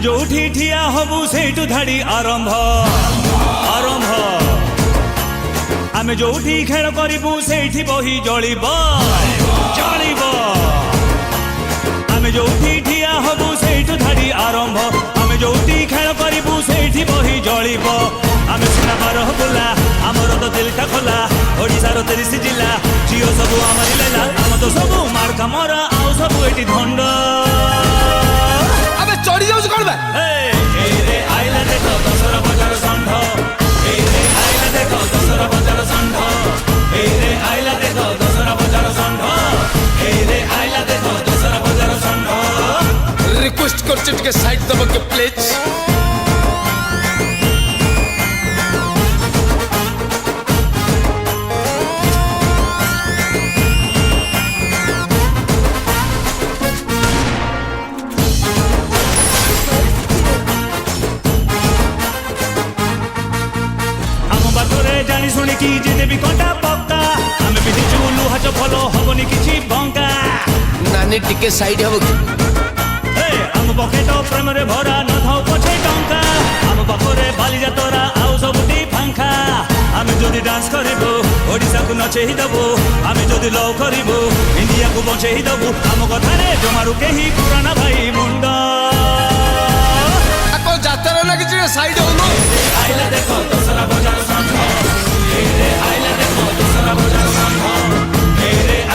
जोठी ठिया हबु सेठु धाड़ी आरंभ आरंभ आमे जोठी खेल करिबु सेठी बही जळिब जळिब आमे जोठी ठिया हबु सेठु धाड़ी आरंभ आमे जोठी खेल करिबु सेठी बही जळिब आमे सुना बारह बुला आमर तो दिल टा खोला ओडिसा रो 30 जिला जियो सबु आमरी लेला आम तो सबु मार कामरा आउ सबु एटी धंड अबे चढ़ी जाऊ कोन बे ए रे आइला देखो दसरा बजार संढ ए रे आइला देखो दसरा बजार संढ ए रे आइला देखो दसरा बजार संढ ए रे आइला देखो दसरा बजार संढ रिक्वेस्ट करछ टिके साइड दब के प्लीज जानी सुनी की जेते भी कंटा पक्का हमें भी चुलू हच फलो हबनी किछि बंका नानी टिके साइड हबो ए हम पकेट प्रेम रे भरा न थाउ पछे टंका हम बकरे बाली जतरा आउ सबटी फांखा हमें जदी डांस करबो ओडिसा को नचेही दबो हमें जदी लव करबो इंडिया को बचेही दबो हम कथा रे जमारु केही पुराना भाई मुंडा आको जातरा ना किछि साइड होनो आइला देखो दसरा बजार संढ ए रे आइला देखो दसरा बजार